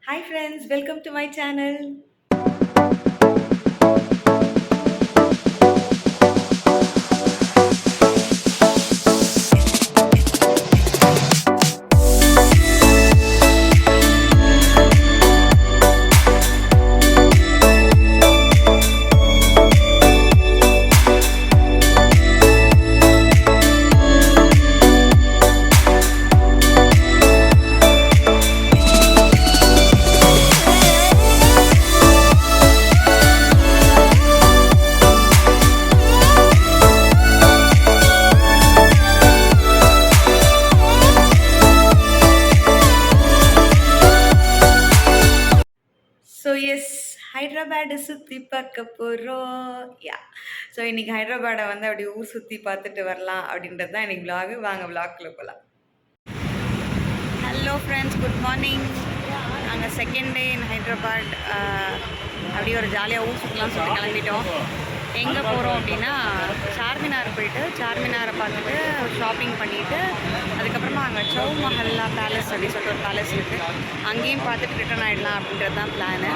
Hi friends, welcome to my channel. So yes Hyderabad சுற்றி பார்க்க போகிறோம் யா ஸோ இன்னைக்கு ஹைட்ராபாடை வந்து அப்படி ஊர் சுற்றி பார்த்துட்டு வரலாம் அப்படின்றது தான் இன்னைக்கு vlog. வாங்க vlogக்குள்ள போகலாம். Hello friends, good morning. நாங்கள் செகண்ட் டே இன் ஹைட்ராபாட். அப்படியே ஒரு ஜாலியாக ஊர் சுற்றலாம் சொல்லிட்டு கிளம்பிட்டோம். எங்கே போகிறோம் அப்படின்னா சார்மினார் போயிட்டு சார்மினாரை பார்த்துட்டு ஷாப்பிங் பண்ணிவிட்டு அதுக்கப்புறமா அங்கே சௌ மஹல்லா பேலஸ் அப்படின்னு சொல்லிட்டு ஒரு பேலஸ் இருக்குது, அங்கேயும் பார்த்துட்டு ரிட்டர்ன் ஆகிடலாம் அப்படின்றது தான் பிளானு.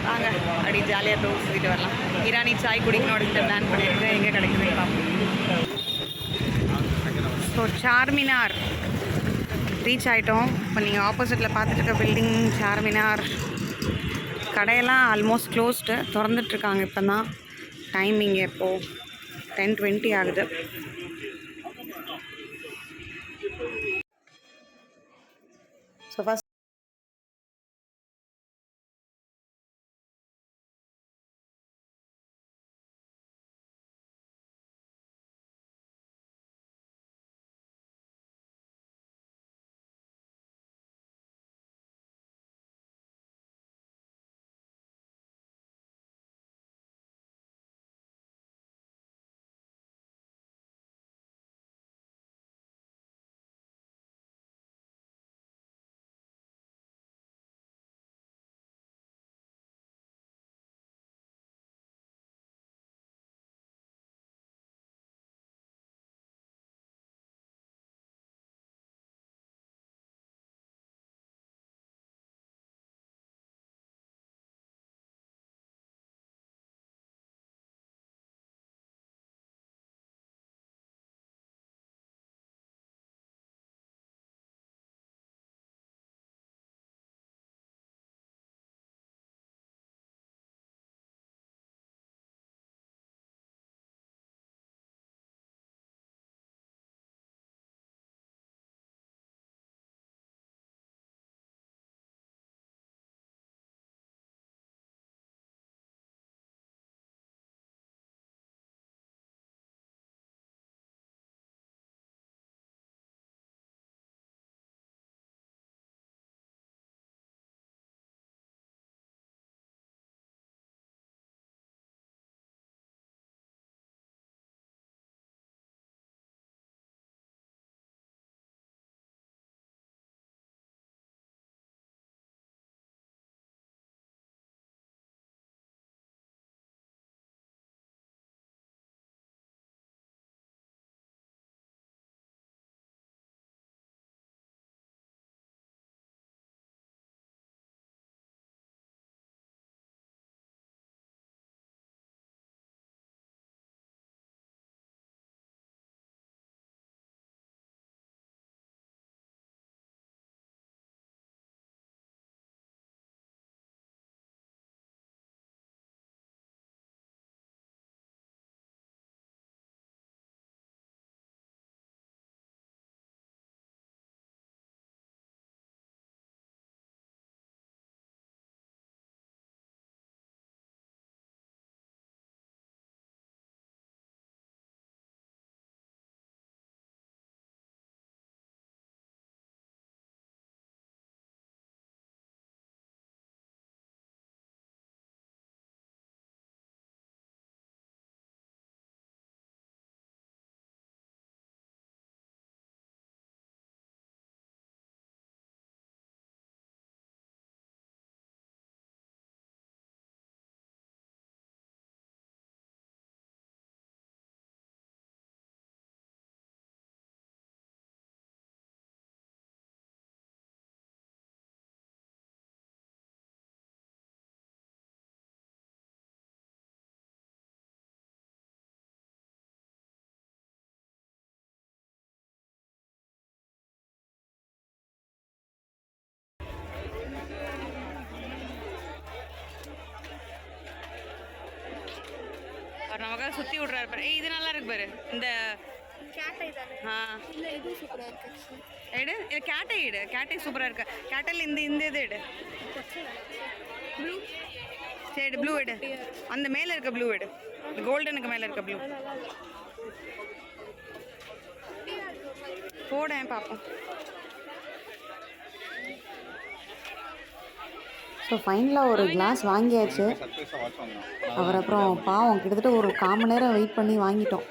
வாங்க அப்படி ஜாலியாக ஊர் சுற்றிட்டு வரலாம். ஈரானி சாய் குடிக்கணும் அப்படின்ட்டு பிளான் பண்ணியிருக்கேன். எங்கே கிடைக்குதுன்னு பார்ப்போம். ஸோ சார்மினார் ரீச் ஆகிட்டோம். இப்போ நீங்கள் ஆப்போசிட்டில் பார்த்துட்டு இருக்க பில்டிங் சார்மினார். கடையெல்லாம் ஆல்மோஸ்ட் க்ளோஸ்டு, திறந்துட்டுருக்காங்க. இப்போ தான் டைமிங் எப்போது 10:20 ஆகுது. ஸோ ஃபஸ்ட் பாரு நமக்காக சுற்றி விட்றாரு பாரு. இது நல்லா இருக்கு பாரு. இந்த ஆ எடு இது கேட்டை எடு. கேட்டை சூப்பராக இருக்கு. கேட்டையில் இந்த இது எடு. சரி ப்ளூ எடு. அந்த மேலே இருக்க ப்ளூ எடு. கோல்டனுக்கு மேலே இருக்க ப்ளூ போடேன் பார்ப்போம். ஸோ ஃபைனலாக ஒரு கிளாஸ் வாங்கியாச்சு. அவர் அப்புறம் பாவம் கிட்டத்தட்ட ஒரு 1/4 மணி நேரம் வெயிட் பண்ணி வாங்கிட்டோம்.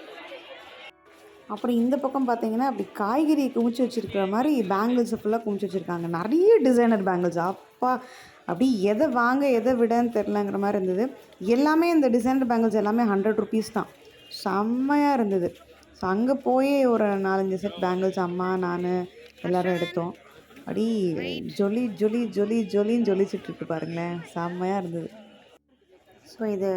அப்புறம் இந்த பக்கம் பார்த்தீங்கன்னா அப்படி காய்கறி குமிச்சு வச்சுருக்கிற மாதிரி பேங்கிள்ஸை ஃபுல்லாக குமிச்சு வச்சுருக்காங்க. நிறைய டிசைனர் பேங்கிள்ஸ். அப்பா அப்படி எதை வாங்க எதை விடன்னு தெரிலங்கிற மாதிரி இருந்தது. எல்லாமே இந்த டிசைனர் பேங்கிள்ஸ் எல்லாமே 100 ருபீஸ் தான். செம்மையாக இருந்தது. ஸோ அங்கே போய் ஒரு 4-5 செட் பேங்கிள்ஸ் அம்மா நான் எல்லோரும் எடுத்தோம். அப்படி ஜொலி ஜொலி ஜொலி ஜொலின்னு ஜொலிச்சுட்ருக்கு பாருங்களேன். செம்மையாக இருந்தது. ஸோ இது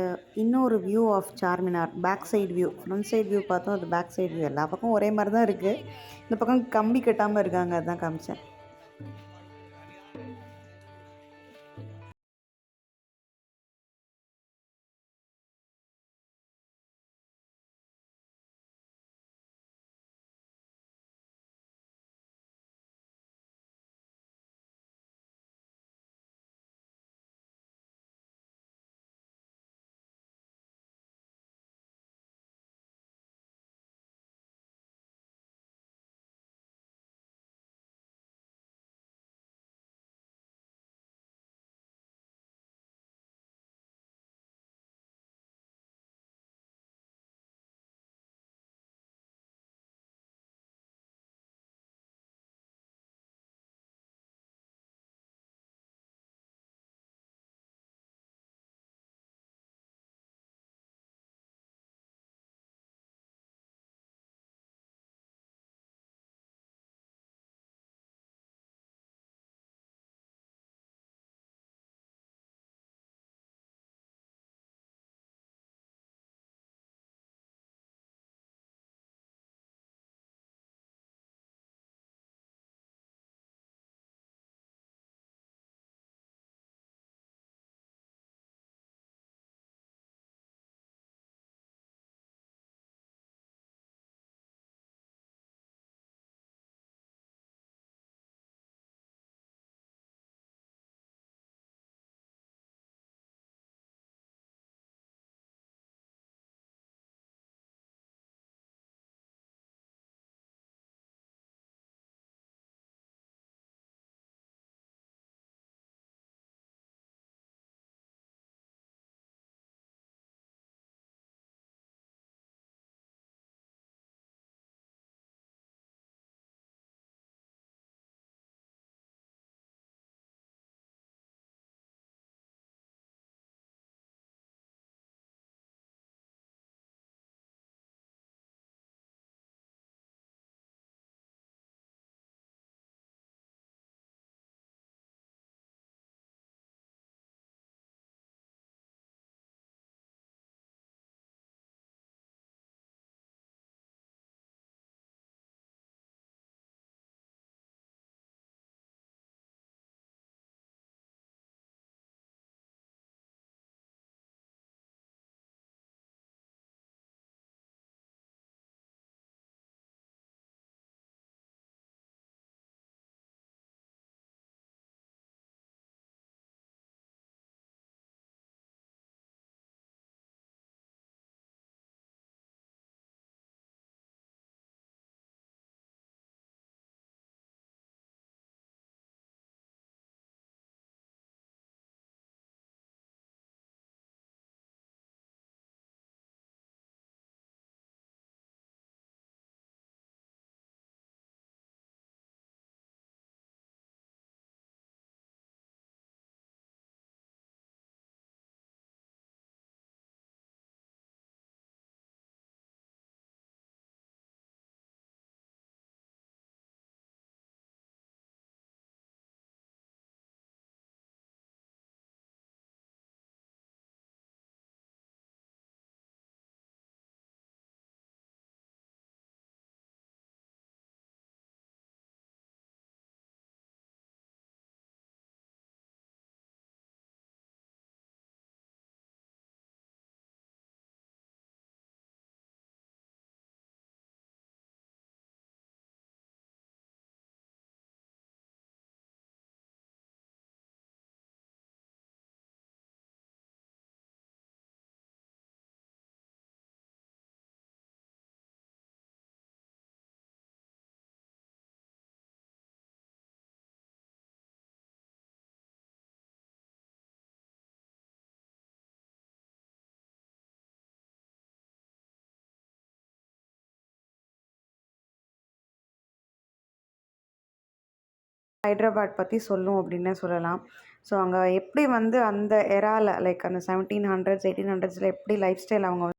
இன்னொரு view of Charminar. Back side view. Front side view பார்த்தோம், அது பேக் சைடு வியூ. எல்லா பக்கம் ஒரே மாதிரி தான் இருக்குது. இந்த பக்கம் கம்பி கட்டாமல் இருக்காங்க, அதுதான் காமிச்சேன். ஹைதராபாத் பற்றி சொல்லும் அப்படின்னே சொல்லலாம். ஸோ அங்கே எப்படி வந்து அந்த எரால லைக் அந்த 1700s 1800ஸ்ல எப்படி லைஃப் ஸ்டைல் அவங்க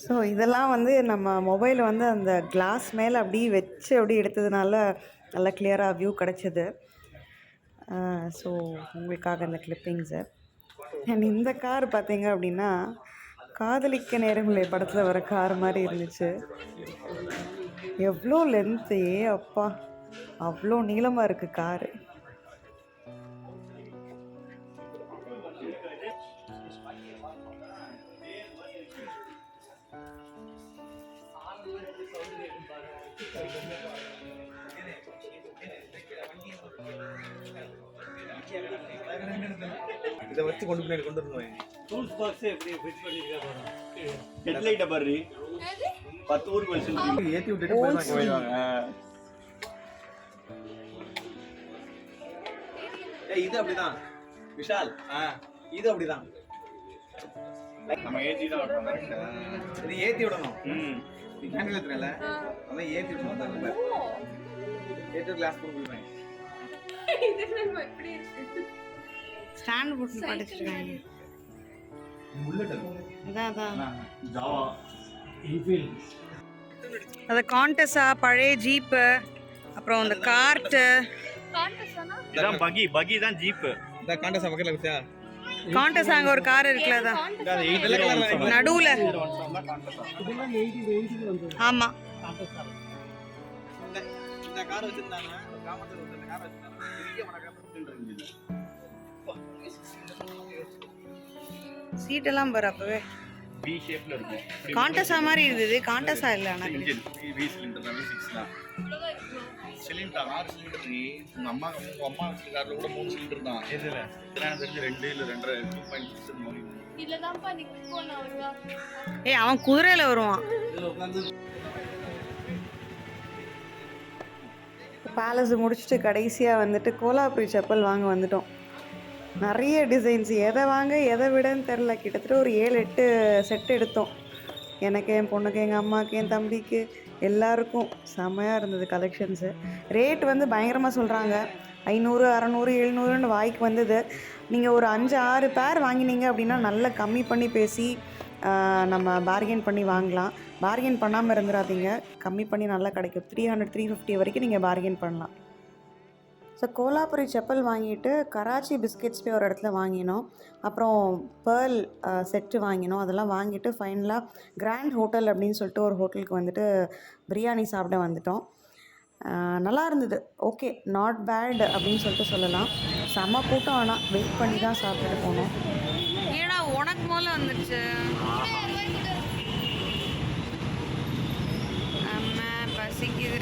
ஸோ இதெல்லாம் வந்து நம்ம மொபைல் வந்து அந்த கிளாஸ் மேலே அப்படியே வச்சு அப்படியே எடுத்ததுனால நல்லா கிளியராக வியூ கிடச்சிது. ஸோ உங்களுக்காக அந்த கிளிப்பிங்ஸு. அண்ட் இந்த கார் பார்த்தீங்க அப்படின்னா காதலிக்க நேரமில்லை படத்தில் வர கார் மாதிரி இருந்துச்சு. எவ்வளோ லென்த்து, அப்பா அவ்வளோ நீளமாக இருக்குது காரு. இதை வச்சு கொண்டு வரணும். டூல்ஸ் பாக்ஸ் எப்படி ஃபிட் பண்ணிருக்கா பாருங்க. ஹெட்லைட்ட பாரு 10 ஊருக்கு வச்சு ஏத்தி விட்டுட்டு போயிடுவாங்க. இது அப்படிதான் விஷால். இது அப்படிதான் நம்ம ஏத்தி தான் விடணும். கரெக்ட்டா இது ஏத்தி விடணும். நீ கேண்டில் ஏத்துறல அதான் ஏத்தி விடணும். அந்த ஏத்தி கிளாஸ் போடுவேன். இது நம்ம எப்படி இருக்கு ஸ்டாண்ட் போட்டு படிச்சிருக்காங்க. அதான் ஜாவா இன்ஃபீல்ட் அது கான்டஸா, பழைய ஜீப்பு, அப்புறம் இந்த கார்ட்டு. கான்டெஸ்ட்னா இதான் பகி தான் ஜீப். இந்த காண்டஸா பக்கத்துல வச்சா கான்டஸ் அங்கே ஒரு கார் இருக்குல்ல, அதான் இந்த 8 கலர் நடுவில். இதெல்லாம் 80 வந்து ஆமாம், இந்த கார் வச்சிருந்தாங்க கிராமத்துல இந்த கார் வச்சிருந்தாங்க. பெரிய மரக்கார இருந்துச்சு. சீட்டெல்லாம் பாரு அப்பவே பி ஷேப்ல இருக்கும். கான்டஸா மாதிரி இருந்தது. கான்டஸா இல்லை ஆனால் இன்ஜின் வி சிலிண்டர் தான் 6 தான். Cylinder 6 cylinder. உங்க அம்மா கார்ல கூட 3 சிலிண்டர் தான். எதுல இதெல்லாம் தெரிஞ்சு 2 இல்ல 2.5 2.6 மாதிரி. இல்ல தான்ப்பா நிக்கோ நான் வருவா. ஏய் அவன் குதிரையில் வருவான். இதுல உட்கார்ந்து பேலஸ் முடிச்சுட்டு கடைசியாக வந்துட்டு கோலாபுரி செப்பல் வாங்க வந்துட்டோம். நிறைய டிசைன்ஸ், எதை வாங்க எதை விடன்னு தெரில. கிட்டத்தட்ட ஒரு 7-8 செட் எடுத்தோம். எனக்கு, என் பொண்ணுக்கு, எங்கள் அம்மாவுக்கு, என் தம்பிக்கு, எல்லாருக்கும் செம்மையாக இருந்தது கலெக்ஷன்ஸு. ரேட் வந்து பயங்கரமாக சொல்கிறாங்க. 500, 600, 700ன்னு வாய்க்கு வந்தது. நீங்கள் ஒரு 5-6 பேர் வாங்கினீங்க அப்படின்னா நல்லா கம்மி பண்ணி பேசி நம்ம பார்கெயின் பண்ணி வாங்கலாம். பார்கெயின் பண்ணாமல் இருந்துடாதீங்க, கம்மி பண்ணி நல்லா கிடைக்கும். 300, 350 வரைக்கும் நீங்கள் பார்கெயின் பண்ணலாம். ஸோ கோலாபுரி செப்பல் வாங்கிட்டு கராச்சி பிஸ்கெட்ஸ் போய் ஒரு இடத்துல வாங்கினோம். அப்புறம் பேர்ல் செட்டு வாங்கினோம். அதெல்லாம் வாங்கிட்டு ஃபைனலாக கிராண்ட் ஹோட்டல் அப்படின்னு சொல்லிட்டு ஒரு ஹோட்டலுக்கு வந்துட்டு பிரியாணி சாப்பிட வந்துட்டோம். நல்லா இருந்தது. ஓகே, நாட் பேட் அப்படின்னு சொல்லிட்டு சொல்லலாம். செம்ம கூட்டம், ஆனால் வெயிட் பண்ணி தான் சாப்பிட்டுட்டு போனோம். ஏடா உனக்கு போல வந்துடுச்சு. அம்மா பசிக்குது.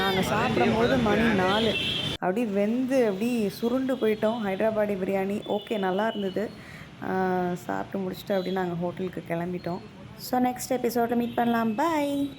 நாங்கள் சாப்பிடும்போது மணி 4. அப்படி வெந்து அப்படி சுருண்டு போயிட்டோம். ஹைதராபாடி பிரியாணி ஓகே, நல்லா இருந்தது. சாப்பிட்டு முடிச்சுட்டு அப்படி நாங்கள் ஹோட்டலுக்கு கிளம்பிட்டோம். ஸோ நெக்ஸ்ட் எபிசோடில் மீட் பண்ணலாம். பை.